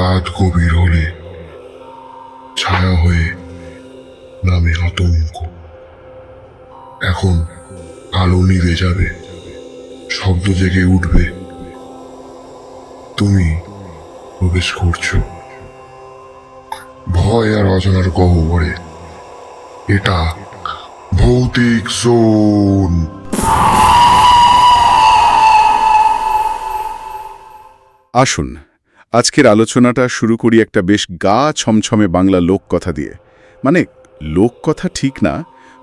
রাত গভীর হলে ছায়া হয়ে নামে আতঙ্ক। এখন আলো নিভে যাবে, শব্দ জেগে উঠবে, তুমি প্রবেশ করছো ভয় আর অজানার গহ্বরে। এটা ভৌতিক জোন। আসুন আজকের আলোচনাটা শুরু করি একটা বেশ গা ছমছমে বাংলা লোককথা দিয়ে। মানে লোককথা ঠিক না,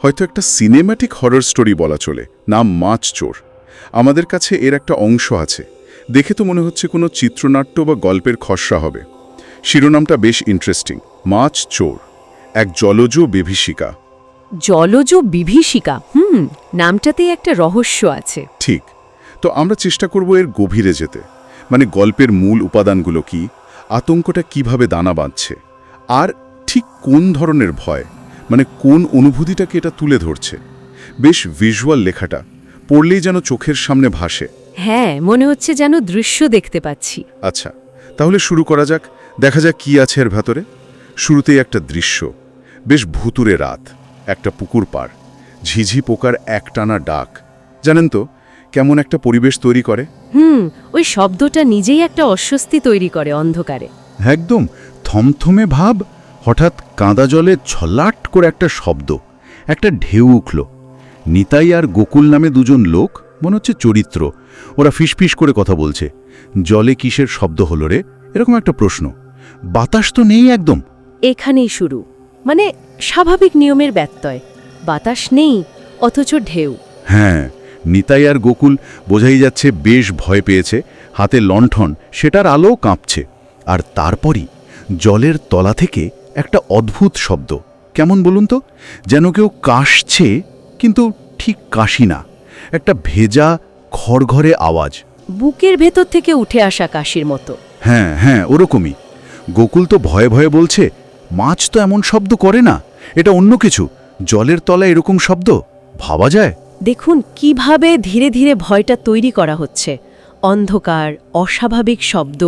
হয়তো একটা সিনেম্যাটিক হরর স্টোরি বলা চলে। নাম মাছ চোর। আমাদের কাছে এর একটা অংশ আছে, দেখে তো মনে হচ্ছে কোনো চিত্রনাট্য বা গল্পের খসড়া হবে। শিরোনামটা বেশ ইন্টারেস্টিং, মাছ চোর, এক জলজ বিভীষিকা। জলজ বিভীষিকা, নামটাতেই একটা রহস্য আছে। ঠিক, তো আমরা চেষ্টা করব এর গভীরে যেতে। মানে গল্পের মূল উপাদানগুলো কি, আতঙ্কটা কিভাবে দানা বাঁধছে, আর ঠিক কোন ধরনের ভয়, মানে কোন অনুভূতিটাকে এটা তুলে ধরছে। বেশ ভিজুয়াল লেখাটা, পড়লেই যেন চোখের সামনে ভাসে। হ্যাঁ, মনে হচ্ছে যেন দৃশ্য দেখতে পাচ্ছি। আচ্ছা, তাহলে শুরু করা যাক, দেখা যাক কি আছে এর ভেতরে। শুরুতেই একটা দৃশ্য, বেশ ভুতুরে রাত, একটা পুকুর পাড়, ঝিঝি পোকার একটানা ডাক। জানেন তো কেমন একটা পরিবেশ তৈরি করে? ওই শব্দটা নিজেই একটা অস্বস্তি তৈরি করে অন্ধকারে। একদম থমথমে ভাব। হঠাৎ কাঁদা জলে ছলাট করে একটা শব্দ, একটা ঢেউ উঠল। নিতাই আর গোকুল নামে দুজন লোক, মনে হচ্ছে চরিত্র, ওরা ফিসফিস করে কথা বলছে। জলে কিসের শব্দ হলো রে, এরকম একটা প্রশ্ন। বাতাস তো নেই একদম। এখানেই শুরু, মানে স্বাভাবিক নিয়মের ব্যত্যয়। বাতাস নেই, অথচ ঢেউ। হ্যাঁ, নিতাই আর গোকুল বোঝাই যাচ্ছে বেশ ভয় পেয়েছে। হাতে লণ্ঠন, সেটার আলো কাঁপছে। আর তারপরই জলের তলা থেকে একটা অদ্ভুত শব্দ। কেমন বলুন তো? যেন কেউ কাশছে, কিন্তু ঠিক কাশি না, একটা ভেজা ঘরঘরে আওয়াজ। বুকের ভেতর থেকে উঠে আসা কাশির মতো। হ্যাঁ হ্যাঁ, ওরকমই। গোকুল তো ভয়ে ভয়ে বলছে, মাছ তো এমন শব্দ করে না, এটা অন্য কিছু। জলের তলায় এরকম শব্দ ভাবা যায়? দেখুন কিভাবে ধীরে ধীরে ভয়টা তৈরি করা হচ্ছে। অন্ধকার, অস্বাভাবিক শব্দ,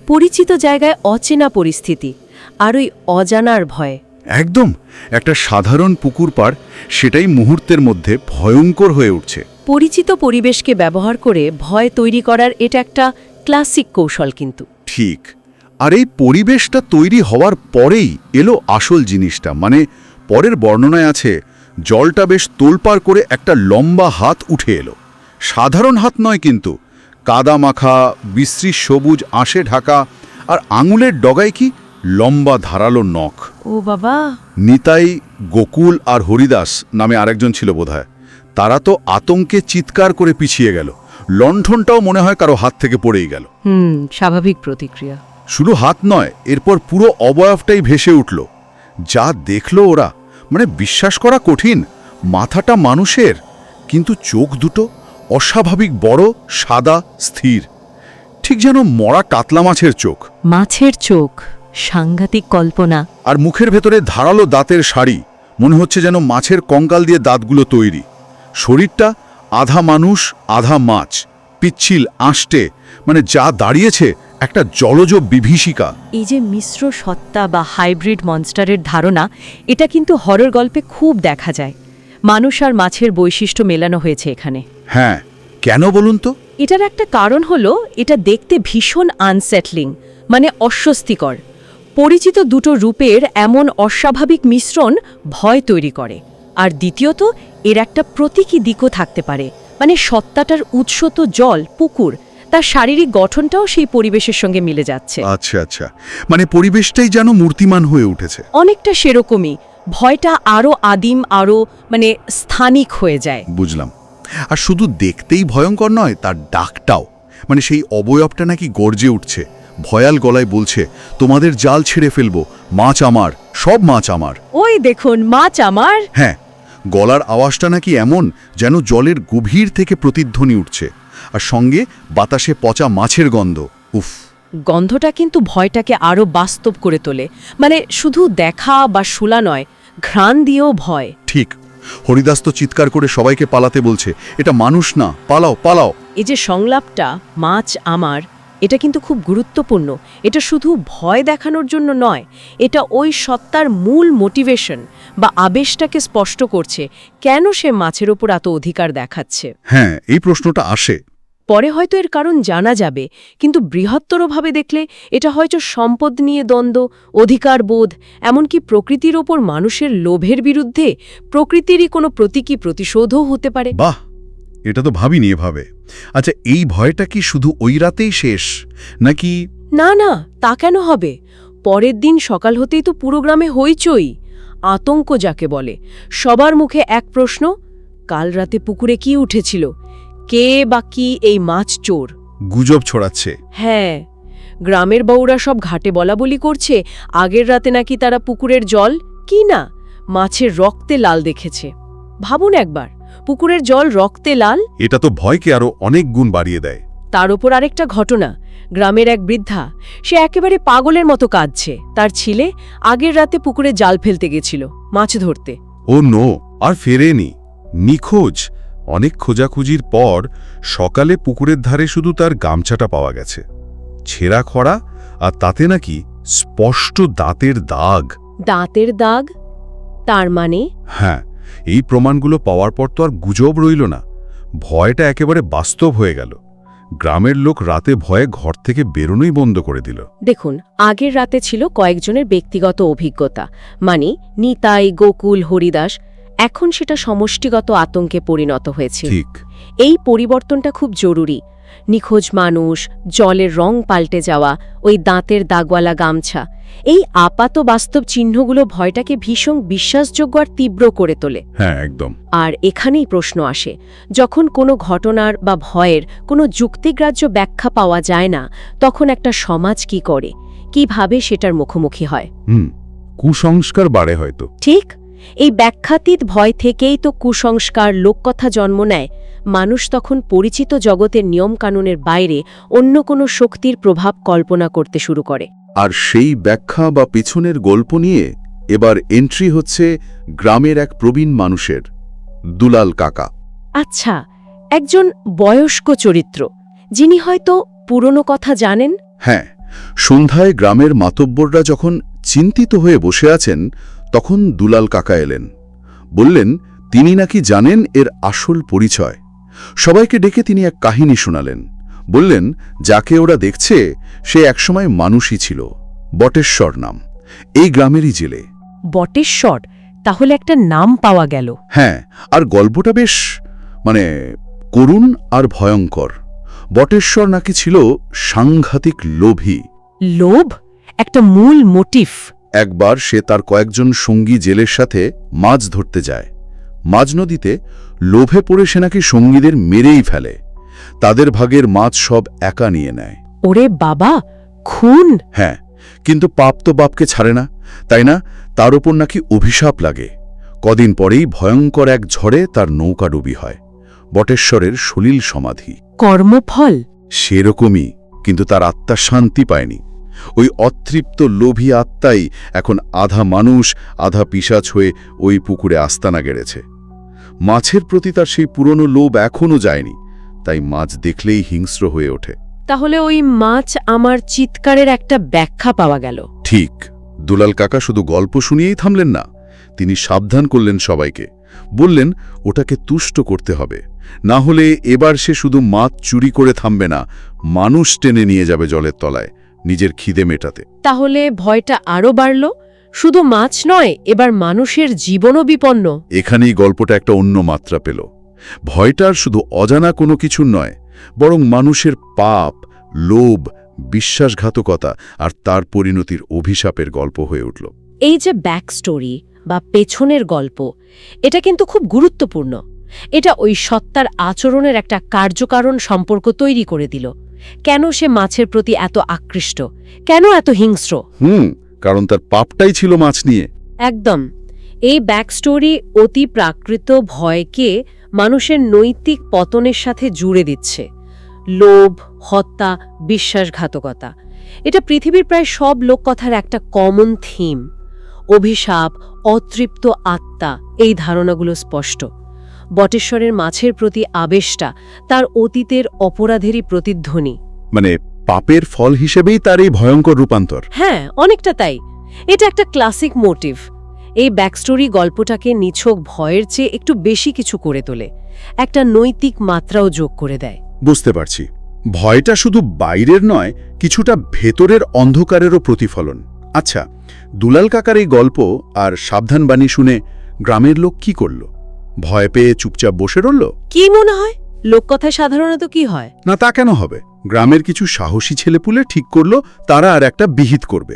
পরিচিত জায়গায় অচেনা পরিস্থিতি, আর ওই অজানার ভয়। একদম, একটা সাধারণ পুকুর পাড়, সেটাই মুহূর্তের মধ্যে ভয়ঙ্কর হয়ে উঠছে। পরিচিত পরিবেশকে ব্যবহার করে ভয় তৈরি করার এটা একটা ক্লাসিক কৌশল কিন্তু। ঠিক, আর এই পরিবেশটা তৈরি হওয়ার পরেই এলো আসল জিনিসটা। মানে পরের বর্ণনায় আছে, জলটা বেশ তোলপাড় করে একটা লম্বা হাত উঠে এলো। সাধারণ হাত নয় কিন্তু, কাদা মাখা, বিশ্রী সবুজ আঁশে ঢাকা, আর আঙুলের ডগায় কি লম্বা ধারালো নখ। ও বাবা! নিতাই, গোকুল আর হরিদাস নামে আরেকজন ছিল বোধহয়, তারা তো আতঙ্কে চিৎকার করে পিছিয়ে গেল। লণ্ঠনটাও মনে হয় কারো হাত থেকে পড়েই গেল। স্বাভাবিক প্রতিক্রিয়া। শুধু হাত নয়, এরপর পুরো অবয়বটাই ভেসে উঠল। যা দেখল ওরা, মানে বিশ্বাস করা কঠিন। মাথাটা মানুষের, কিন্তু চোখ দুটো অস্বাভাবিক বড়, সাদা, স্থির, ঠিক যেন মরা কাতলা মাছের চোখ। মাছের চোখ, সাংঘাতিক কল্পনা। আর মুখের ভেতরে ধারালো দাঁতের শাড়ি, মনে হচ্ছে যেন মাছের কঙ্কাল দিয়ে দাঁতগুলো তৈরি। শরীরটা আধা মানুষ আধা মাছ, পিচ্ছিল, আঁশটে, মানে যা দাঁড়িয়েছে একটা জলজ বিভীষিকা। এই যে মিশ্র সত্তা বা হাইব্রিড মনস্টারের ধারণা, এটা কিন্তু হরর গল্পে খুব দেখা যায়। মানুষ আর মাছের বৈশিষ্ট্য মেলানো হয়েছে এখানে। হ্যাঁ, কেন বলুন তো? এটার একটা কারণ হলো এটা দেখতে ভীষণ আনসেটলিং, মানে অস্বস্তিকর। পরিচিত দুটো রূপের এমন অস্বাভাবিক মিশ্রণ ভয় তৈরি করে। আর দ্বিতীয়ত, এর একটা প্রতীকী দিকও থাকতে পারে। মানে সত্তাটার উৎস তো জল, পুকুর, তার শারীরিক গঠনটাও সেই পরিবেশের সঙ্গে মিলে যাচ্ছে। আচ্ছা আচ্ছা, মানে পরিবেশটাই যেন মূর্তিমান হয়ে উঠেছে। অনেকটা সেরকমই। ভয়টা আরও আদিম, আরও মানে স্থানিক হয়ে যায়। বুঝলাম। আর শুধু দেখতেই ভয়ঙ্কর নয়, তার ডাকটাও, মানে সেই অবয়বটা নাকি গর্জে উঠছে, ভয়াল গলায় বলছে, তোমাদের জাল ছেড়ে ফেলবো, মাছ আমার, সব মাছ আমার। ওই দেখুন, মাছ আমার। হ্যাঁ, গলার আওয়াজটা নাকি এমন যেন জলের গভীর থেকে প্রতিধ্বনি উঠছে, আর সঙ্গে বাতাসে পচা মাছের গন্ধ। উফ, গন্ধটা কিন্তু ভয়টাকে আরও বাস্তব করে তোলে। মানে শুধু দেখা বা শোলা নয়, ঘ্রাণ দিয়েও ভয়। ঠিক। হরিদাস তো চিৎকার করে সবাইকে পালাতে বলছে, এটা মানুষ না, পালাও পালাও। এই যে সংলাপটা, মাছ আমার, এটা কিন্তু খুব গুরুত্বপূর্ণ। এটা শুধু ভয় দেখানোর জন্য নয়, এটা ওই সত্তার মূল মোটিভেশন বা আবেশটাকে স্পষ্ট করছে, কেন সে মাছের ওপর এত অধিকার দেখাচ্ছে। হ্যাঁ, এই প্রশ্নটা আসে। পরে হয়তো এর কারণ জানা যাবে, কিন্তু বৃহত্তরভাবে দেখলে এটা হয়তো সম্পদ নিয়ে দ্বন্দ্ব, অধিকারবোধ, এমনকি প্রকৃতির ওপর মানুষের লোভের বিরুদ্ধে প্রকৃতিরই কোনো প্রতীকী প্রতিশোধও হতে পারে। বাহ, এটা তো ভাবিনি এভাবে। আচ্ছা, এই ভয়টা কি শুধু ওই রাতেই শেষ, নাকি? না না, তা কেন হবে? পরের দিন সকাল হতেই তো পুরো গ্রামে হইচই, আতঙ্ক যাকে বলে। সবার মুখে এক প্রশ্ন, কাল রাতে পুকুরে কি উঠেছিল? কে বা কি এই মাছ চোর? গুজব ছড়াচ্ছে। হ্যাঁ, গ্রামের বউরা সব ঘাটে বলাবলি করছে আগের রাতে নাকি তারা পুকুরের জল কি না মাছের রক্তে লাল দেখেছে। ভাবুন একবার, পুকুরের জল রক্তে লাল! এটা তো ভয়কে আরো অনেক গুণ বাড়িয়ে দেয়। তার উপর আরেকটা ঘটনা, গ্রামের এক বৃদ্ধা, সে একেবারে পাগলের মতো কাঁদছে। তার ছেলে আগের রাতে পুকুরে জাল ফেলতে গেছিল মাছ ধরতে। ও নো, আর ফেরেনি, নিখোঁজ। অনেক খোঁজাখুঁজির পর সকালে পুকুরের ধারে শুধু তার গামছাটা পাওয়া গেছে, ছেঁড়া খড়া, আর তাতে নাকি স্পষ্ট দাঁতের দাগ। দাঁতের দাগ? তার মানে? হ্যাঁ, এই প্রমাণগুলো পাওয়ার পর তো আর গুজব রইল না, ভয়টা একেবারে বাস্তব হয়ে গেল। গ্রামের লোক রাতে ভয়ে ঘর থেকে বেরোনোই বন্ধ করে দিল। দেখুন, আগের রাতে ছিল কয়েকজনের ব্যক্তিগত অভিজ্ঞতা, মানে নিতাই, গোকুল, হরিদাস। এখন সেটা সমষ্টিগত আতঙ্কে পরিণত হয়েছে। ঠিক। এই পরিবর্তনটা খুব জরুরি। নিখোঁজ মানুষ, জলের রং পাল্টে যাওয়া, ওই দাঁতের দাগওয়ালা গামছা, এই আপাত বাস্তব চিহ্নগুলো ভয়টাকে ভীষণ বিশ্বাসযোগ্য আর তীব্র করে তোলে। হ্যাঁ, একদম। আর এখানেই প্রশ্ন আসে, যখন কোনো ঘটনার বা ভয়ের কোনো যুক্তিগ্রাহ্য ব্যাখ্যা পাওয়া যায় না, তখন একটা সমাজ কি করে, কিভাবে সেটার মুখোমুখি হয়? কুসংস্কার বাড়ে হয়তো। ঠিক, এই ব্যাখ্যাতীত ভয় থেকেই তো কুসংস্কার, লোককথা জন্ম নেয়। মানুষ তখন পরিচিত জগতের নিয়মকানুনের বাইরে অন্য কোনো শক্তির প্রভাব কল্পনা করতে শুরু করে। আর সেই ব্যাখ্যা বা পিছনের গল্প নিয়ে এবার এন্ট্রি হচ্ছে গ্রামের এক প্রবীণ মানুষের, দুলাল কাকা। আচ্ছা, একজন বয়স্ক চরিত্র, যিনি হয়তো পুরনো কথা জানেন। হ্যাঁ, সন্ধ্যায় গ্রামের মাতব্বররা যখন চিন্তিত হয়ে বসে আছেন, তখন দুলাল কাকা এলেন। বললেন তিনি নাকি জানেন এর আসল পরিচয়। সবাইকে ডেকে তিনি এক কাহিনী শোনালেন। বললেন, যাকে ওরা দেখছে সে একসময় মানুষই ছিল, বটেশ্বর নাম, এই গ্রামেরই জেলে। বটেশ্বর? তাহলে একটা নাম পাওয়া গেল। হ্যাঁ, আর গল্পটা বেশ করুণ আর ভয়ঙ্কর। বটেশ্বর নাকি ছিল সাংঘাতিক লোভী। লোভ একটা মূল মোটিভ। একবার সে তার কয়েকজন সঙ্গী জেলের সাথে মাছ ধরতে যায়। মাঝ নদীতে লোভে পড়ে সে নাকি সঙ্গীদের মেরেই ফেলে, তাদের ভাগের মাছ সব একা নিয়ে নেয়। ওরে বাবা, খুন! হ্যাঁ, কিন্তু পাপ তো বাপকে ছাড়ে না, তাই না? তার ওপর নাকি অভিশাপ লাগে। কদিন পরেই ভয়ঙ্কর এক ঝড়ে তার নৌকা ডুবি হয়। বটেশ্বরের সলিল সমাধি। কর্মফল? সেরকমই, কিন্তু তার আত্মা শান্তি পায়নি। ওই অতৃপ্ত লোভী আত্মাই এখন আধা মানুষ আধা পিশাচ হয়ে ওই পুকুরে আস্তানা গেড়েছে। মাছের প্রতি তার সেই পুরনো লোভ এখনও যায়নি, তাই মাছ দেখলেই হিংস্র হয়ে ওঠে। তাহলে ওই মাছ আমার চিৎকারের একটা ব্যাখ্যা পাওয়া গেল। ঠিক। দুলাল কাকা শুধু গল্প শুনিয়েই থামলেন না, তিনি সাবধান করলেন সবাইকে। বললেন ওটাকে তুষ্ট করতে হবে, না হলে এবার সে শুধু মাছ চুরি করে থামবে না, মানুষ টেনে নিয়ে যাবে জলের তলায় নিজের খিদে মেটাতে। তাহলে ভয়টা আরও বাড়ল। শুধু মাছ নয়, এবার মানুষের জীবনও বিপন্ন। এখানেই গল্পটা একটা অন্য মাত্রা পেল। ভয়টার শুধু অজানা কোনো কিছু নয়, বরং মানুষের পাপ, লোভ, বিশ্বাসঘাতকতা আর তার পরিণতির অভিশাপের গল্প হয়ে উঠল। এই যে ব্যাক স্টোরি বা পেছনের গল্প, এটা কিন্তু খুব গুরুত্বপূর্ণ। এটা ওই সত্তার আচরণের একটা কার্যকারণ সম্পর্ক তৈরি করে দিল। কেন সে মাছের প্রতি এত আকৃষ্ট, কেন এত হিংস্র? কারণ তার পাপটাই ছিল মাছ নিয়ে। একদম। এই ব্যাকস্টোরি অতি প্রাকৃত ভয়কে মানুষের নৈতিক পতনের সাথে জুড়ে দিচ্ছে। লোভ, হত্যা, বিশ্বাসঘাতকতা, এটা পৃথিবীর প্রায় সব লোককথার একটা কমন থিম। অভিশাপ, অতৃপ্ত আত্মা, এই ধারণাগুলো স্পষ্ট। বটেশ্বরের মাছের প্রতি আবেশটা তার অতীতের অপরাধেরই প্রতিধ্বনি। মানে পাপের ফল হিসেবেই তার এই ভয়ঙ্কর রূপান্তর। হ্যাঁ, অনেকটা তাই। এটা একটা ক্লাসিক মোটিভ। এই ব্যাকস্টোরি গল্পটাকে নিছক ভয়ের চেয়ে একটু বেশি কিছু করে তোলে, একটা নৈতিক মাত্রাও যোগ করে দেয়। বুঝতে পারছি, ভয়টা শুধু বাইরের নয়, কিছুটা ভেতরের অন্ধকারেরও প্রতিফলন। আচ্ছা, দুলাল কাকার এই গল্প আর সাবধান বাণী শুনে গ্রামের লোক কি করল? ভয় পেয়ে চুপচাপ বসে রইল? কি মনে হয়, লোককথায় সাধারণত কি হয়? না, তা কেন হবে? গ্রামের কিছু সাহসী ছেলেপুলে ঠিক করল তারা আর একটা বিহিত করবে,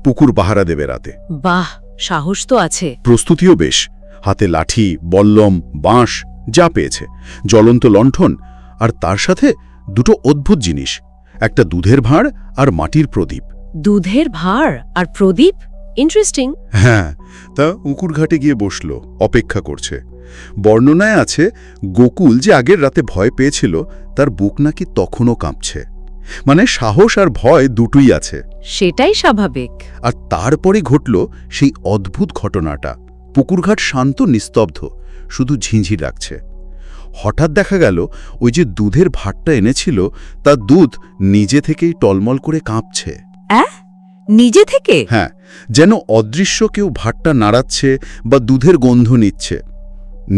পুকুর পাহারা দেবে রাতে। বাহ, সাহস তো আছে। প্রস্তুতিও বেশ, হাতে লাঠি, বল্লম, বাঁশ যা পেয়েছে, জ্বলন্ত লণ্ঠন, আর তার সাথে দুটো অদ্ভুত জিনিস, একটা দুধের ভাঁড় আর মাটির প্রদীপ। দুধের ভাঁড় আর প্রদীপ, ইন্টারেস্টিং। হ্যাঁ, তা উকুর ঘাটে গিয়ে বসল, অপেক্ষা করছে। বর্ণনায় আছে গোকুল যে আগের রাতে ভয় পেয়েছিল তার বুক নাকি তখনও কাঁপছে। মানে সাহস আর ভয় দুটোই আছে। সেটাই স্বাভাবিক। আর তারপরে ঘটল সেই অদ্ভুত ঘটনাটা। পুকুরঘাট শান্ত নিস্তব্ধ, শুধু ঝিঁঝি ডাকছে। হঠাৎ দেখা গেল ওই যে দুধের ভাঁড়টা এনেছিল তার দুধ নিজে থেকেই টলমল করে কাঁপছে। নিজে থেকে? হ্যাঁ, যেন অদৃশ্য কেউ ভাঁড়টা নাড়াচ্ছে বা দুধের গন্ধ নিচ্ছে।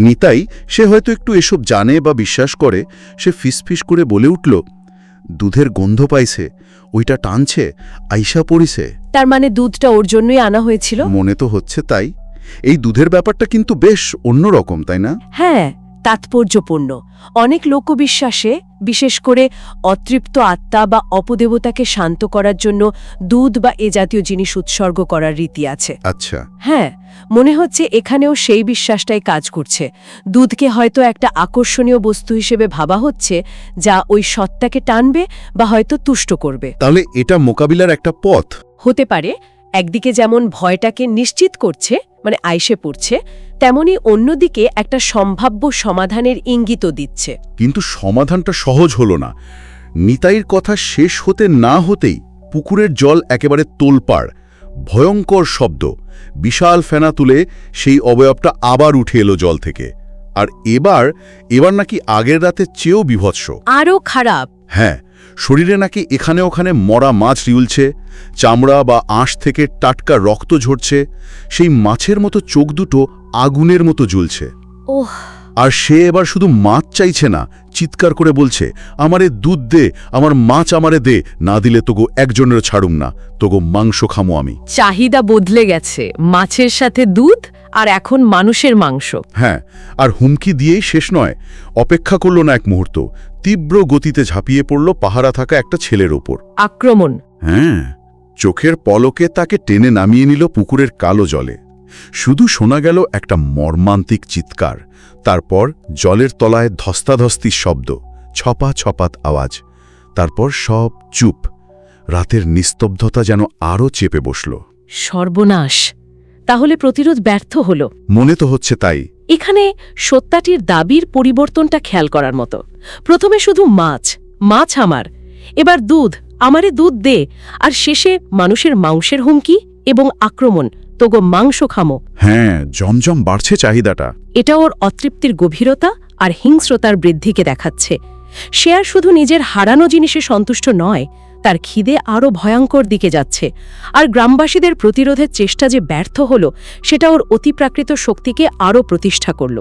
নিতাই, সে হয়তো একটু এসব জানে বা বিশ্বাস করে, সে ফিসফিস করে বলে উঠল, দুধের গন্ধ পাইছে, ওইটা টানছে, আইসা পড়িছে। তার মানে দুধটা ওর জন্যই আনা হয়েছিল? মনে তো হচ্ছে তাই। এই দুধের ব্যাপারটা কিন্তু বেশ অন্যরকম, তাই না? হ্যাঁ, তাৎপর্যপূর্ণ। অনেক লোকবিশ্বাসে, বিশেষ করে অতৃপ্ত আত্মা বা অপদেবতাকে শান্ত করার জন্য দুধ বা এ জাতীয় জিনিস উৎসর্গ করার রীতি আছে। আচ্ছা, হ্যাঁ, মনে হচ্ছে এখানেও সেই বিশ্বাসটাই কাজ করছে। দুধকে হয়তো একটা আকর্ষণীয় বস্তু হিসেবে ভাবা হচ্ছে, যা ওই সত্তাকে টানবে বা হয়তো তুষ্ট করবে। তাহলে এটা মোকাবিলার একটা পথ হতে পারে। একদিকে যেমন ভয়টাকে নিশ্চিত করছে, মানে আইসে পড়ছে, তেমনি অন্যদিকে একটা সম্ভাব্য সমাধানের ইঙ্গিতও দিচ্ছে। কিন্তু সমাধানটা সহজ হলো না। নিতাইয়ের কথা শেষ হতে না হতেই পুকুরের জল একেবারে তোলপাড়, ভয়ঙ্কর শব্দ, বিশাল ফেনা তুলে সেই অবয়বটা আবার উঠে এলো জল থেকে। আর এবার নাকি আগের রাতের চেয়েও বিভৎস। আরও খারাপ। হ্যাঁ, শরীরে নাকি এখানে ওখানে মরা মাছ রিউলছে, চামড়া বা আঁশ থেকে টাটকা রক্ত ঝরছে, সেই মাছের মতো চোখ দুটো আগুনের মতো জ্বলছে। ওহ! আর সে এবার শুধু মাছ চাইছে না, চিৎকার করে বলছে, আমারে দুধ দে, আমার মাছ আমারে দে, না দিলে তোগো একজনের ছাড়ুম না, তোগো মাংস খামো আমি। চাহিদা বদলে গেছে, মাছের সাথে দুধ আর এখন মানুষের মাংস। হ্যাঁ, আর হুমকি দিয়েই শেষ নয়, অপেক্ষা করল না এক মুহূর্ত, তীব্র গতিতে ঝাঁপিয়ে পড়ল পাহারা থাকা একটা ছেলের ওপর। আক্রমণ। হ্যাঁ, চোখের পলকে তাকে টেনে নামিয়ে নিল পুকুরের কালো জলে। শুধু শোনা গেল একটা মর্মান্তিক চিৎকার, তারপর জলের তলায় ধস্তাধস্তির শব্দ, ছপা ছপাত আওয়াজ, তারপর সব চুপ। রাতের নিস্তব্ধতা যেন আরও চেপে বসল। সর্বনাশ! তাহলে প্রতিরোধ ব্যর্থ হল। মনে তো হচ্ছে তাই। এখানে সত্তাটির দাবির পরিবর্তনটা খেয়াল করার মতো। প্রথমে শুধু মাছ, মাছ আমার, এবার দুধ, আমারে দুধ দে, আর শেষে মানুষের মাংসের হুমকি এবং আক্রমণ, তোগো মাংস খামো। হ্যাঁ, জমজম বাড়ছে চাহিদাটা। এটা ওর অতৃপ্তির গভীরতা আর হিংস্রতার বৃদ্ধিকে দেখাচ্ছে। সে আর শুধু নিজের হারানো জিনিসে সন্তুষ্ট নয়, তার খিদে আরও ভয়ঙ্কর দিকে যাচ্ছে। আর গ্রামবাসীদের প্রতিরোধের চেষ্টা যে ব্যর্থ হল, সেটা ওর অতিপ্রাকৃত শক্তিকে আরও প্রতিষ্ঠা করল,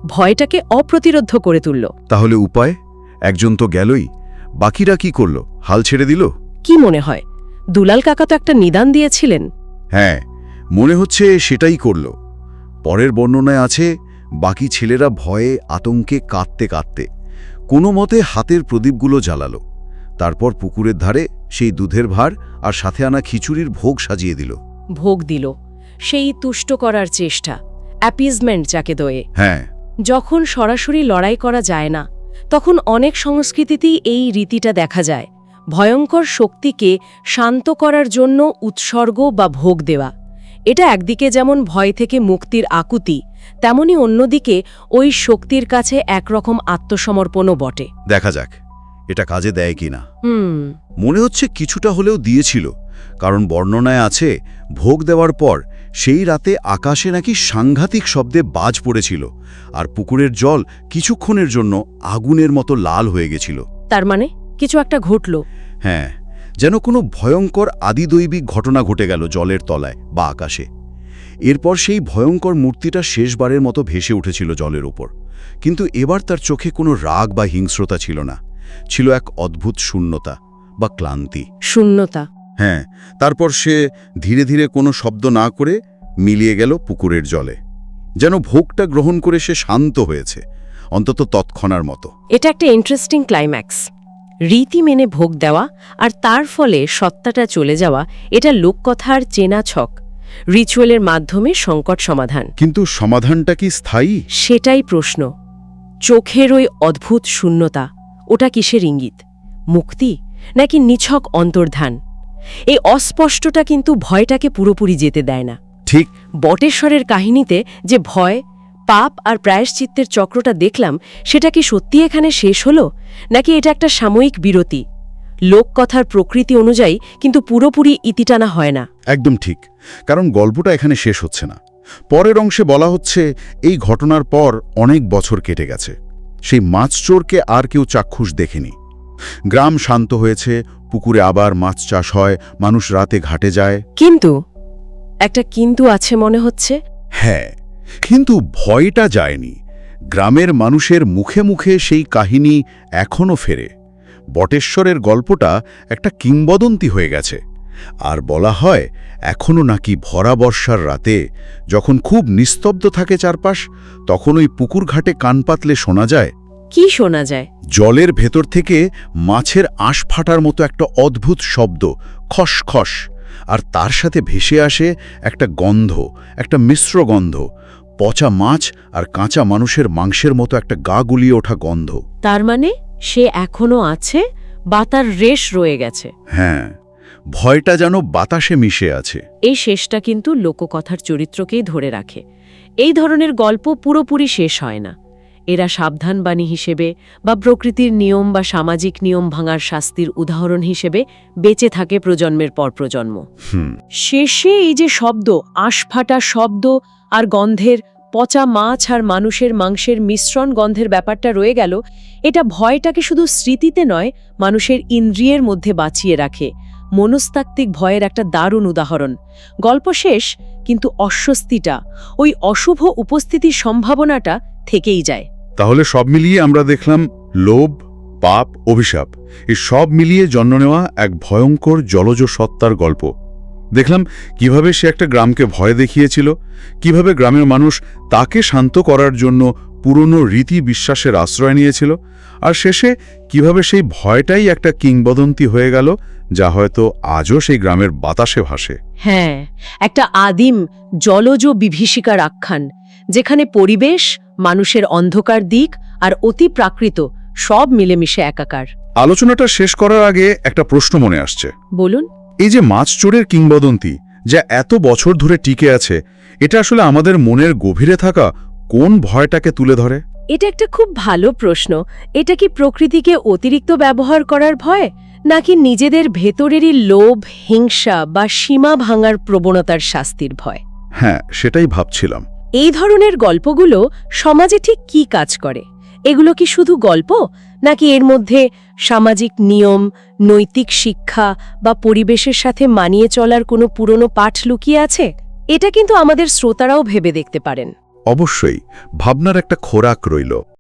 ভয়টাকে অপ্রতিরোধ করে তুলল। তাহলে উপায়? একজন তো গেলই, বাকিরা কি করল? হাল ছেড়ে দিল? কি মনে হয়? দুলাল কাকা তো একটা নিদান দিয়েছিলেন। হ্যাঁ, মনে হচ্ছে সেটাই করল। পরের বর্ণনায় আছে, বাকি ছেলেরা ভয়ে আতঙ্কে কাঁদতে কাঁদতে কোনো মতে হাতের প্রদীপগুলো জ্বালালো। তারপর পুকুরের ধারে সেই দুধের ভাঁড় আর সাথে আনা খিচুড়ির ভোগ সাজিয়ে দিল। ভোগ দিল, সেই তুষ্ট করার চেষ্টা, অ্যাপিজমেন্ট যাকে দয়ে। হ্যাঁ, যখন সরাসরি লড়াই করা যায় না, তখন অনেক সংস্কৃতিতেই এই রীতিটা দেখা যায়, ভয়ঙ্কর শক্তিকে শান্ত করার জন্য উৎসর্গ বা ভোগ দেওয়া। এটা একদিকে যেমন ভয় থেকে মুক্তির আকুতি, তেমনি অন্যদিকে ওই শক্তির কাছে একরকম আত্মসমর্পণও বটে। দেখা যাক এটা কাজে দেয় কিনা। মনে হচ্ছে কিছুটা হলেও দিয়েছিল, কারণ বর্ণনায় আছে ভোগ দেওয়ার পর সেই রাতে আকাশে নাকি সাংঘাতিক শব্দে বাজ পড়েছিল, আর পুকুরের জল কিছুক্ষণের জন্য আগুনের মতো লাল হয়ে গেছিল। তার মানে কিছু একটা ঘটল। হ্যাঁ, যেন কোনো ভয়ঙ্কর আদিদৈবিক ঘটনা ঘটে গেল জলের তলায় বা আকাশে। এরপর সেই ভয়ঙ্কর মূর্তিটা শেষবারের মতো ভেসে উঠেছিল জলের উপর, কিন্তু এবার তার চোখে কোনো রাগ বা হিংস্রতা ছিল না, ছিল এক অদ্ভুত শূন্যতা বা ক্লান্তি। শূন্যতা। হ্যাঁ, তারপর সে ধীরে ধীরে কোনো শব্দ না করে মিলিয়ে গেল পুকুরের জলে, যেন ভোগটা গ্রহণ করে সে শান্ত হয়েছে, অন্তত তৎক্ষণার মতো। এটা একটা ইন্টারেস্টিং ক্লাইম্যাক্স। রীতি মেনে ভোগ দেওয়া আর তার ফলে সত্তাটা চলে যাওয়া, এটা লোককথার চেনা ছক। রিচুয়ালের মাধ্যমে সংকট সমাধান। কিন্তু সমাধানটা কি স্থায়ী? সেটাই প্রশ্ন। চোখের ওই অদ্ভুত শূন্যতা, ওটা কিসের ইঙ্গিত? মুক্তি নাকি নিছক অন্তর্ধান? এই অস্পষ্টটা কিন্তু ভয়টাকে পুরোপুরি যেতে দেয় না। ঠিক। বটেশ্বরের কাহিনীতে যে ভয়, পাপ আর প্রায়শ্চিত্তের চক্রটা দেখলাম, সেটা কি সত্যি এখানে শেষ হলো, নাকি এটা একটা সাময়িক বিরতি? লোককথার প্রকৃতি অনুযায়ী কিন্তু পুরোপুরি ইতিটানা হয় না। একদম ঠিক, কারণ গল্পটা এখানে শেষ হচ্ছে না। পরের অংশে বলা হচ্ছে এই ঘটনার পর অনেক বছর কেটে গেছে, সেই মাছ চোরকে আর কেউ চাক্ষুষ দেখেনি। গ্রাম শান্ত হয়েছে, পুকুরে আবার মাছ চাষ হয়, মানুষ রাতে ঘাটে যায়। কিন্তু একটা কিন্তু আছে মনে হচ্ছে। হ্যাঁ, কিন্তু ভয়টা যায়নি। গ্রামের মানুষের মুখে মুখে সেই কাহিনী এখনও ফেরে। বটেশ্বরের গল্পটা একটা কিংবদন্তি হয়ে গেছে। আর বলা হয় এখনও নাকি ভরা বর্ষার রাতে, যখন খুব নিস্তব্ধ থাকে চারপাশ, তখন ওই পুকুর ঘাটে কান পাতলে শোনা যায়। কি শোনা যায়? জলের ভেতর থেকে মাছের আঁশ ফাটার মতো একটা অদ্ভুত শব্দ, খসখস। আর তার সাথে ভেসে আসে একটা গন্ধ, একটা মিশ্র গন্ধ, পচা মাছ আর কাঁচা মানুষের মাংসের মতো একটা গা গুলিয়ে ওঠা গন্ধ। তার মানে সে এখনো আছে বা তার রেশ রয়ে গেছে? হ্যাঁ, ভয়টা যেন বাতাসে মিশে আছে। এই শেষটা কিন্তু লোককথার চরিত্রকেই ধরে রাখে। এই ধরনের গল্প পুরোপুরি শেষ হয় না। এরা সাবধানবাণী হিসেবে বা প্রকৃতির নিয়ম বা সামাজিক নিয়ম ভাঙার শাস্তির উদাহরণ হিসেবে বেঁচে থাকে প্রজন্মের পর প্রজন্ম। শেষে এই যে শব্দ, আঁশফাটা শব্দ আর গন্ধের, পচা মাছ আর মানুষের মাংসের মিশ্রণ গন্ধের ব্যাপারটা রয়ে গেল, এটা ভয়টাকে শুধু স্মৃতিতে নয়, মানুষের ইন্দ্রিয়ের মধ্যে বাঁচিয়ে রাখে। মনস্তাত্ত্বিক ভয়ের একটা দারুণ উদাহরণ। গল্প শেষ, কিন্তু অস্বস্তিটা, ওই অশুভ উপস্থিতির সম্ভাবনাটা থেকেই যায়। তাহলে সব মিলিয়ে আমরা দেখলাম লোভ, পাপ, অভিশাপ, এই সব মিলিয়ে জন্ম নেওয়া এক ভয়ঙ্কর জলজ সত্তার গল্প। দেখলাম কিভাবে সে একটা গ্রামকে ভয় দেখিয়েছিল, কিভাবে গ্রামের মানুষ তাকে শান্ত করার জন্য পুরনো রীতি বিশ্বাসের আশ্রয় নিয়েছিল, আর শেষে কিভাবে সেই ভয়টাই একটা কিংবদন্তি হয়ে গেল, যা হয়তো আজও সেই গ্রামের বাতাসে ভাসে। হ্যাঁ, একটা আদিম জলজ বিভীষিকার আখ্যান, যেখানে পরিবেশ, মানুষের অন্ধকার দিক আর অতি প্রাকৃত সব মিলেমিশে একাকার। আলোচনাটা শেষ করার আগে একটা প্রশ্ন মনে আসছে। বলুন। এই যে মাছ চোরের কিংবদন্তি, যা এত বছর ধরে টিকে আছে, এটা আসলে আমাদের মনের গভীরে থাকা কোন ভয়টাকে তুলে ধরে? এটা একটা খুব ভালো প্রশ্ন। এটা কি প্রকৃতিকে অতিরিক্ত ব্যবহার করার ভয়, নাকি নিজেদের ভেতরেরই লোভ, হিংসা বা সীমা ভাঙার প্রবণতার শাস্তির ভয়? হ্যাঁ, সেটাই ভাবছিলাম। এই ধরনের গল্পগুলো সমাজে ঠিক কি কাজ করে? এগুলো কি শুধু গল্প, নাকি এর মধ্যে সামাজিক নিয়ম, নৈতিক শিক্ষা বা পরিবেশের সাথে মানিয়ে চলার কোনো পুরনো পাঠ লুকিয়ে আছে? এটা কিন্তু আমাদের শ্রোতারাও ভেবে দেখতে পারেন। অবশ্যই, ভাবনার একটা খোরাক রইল।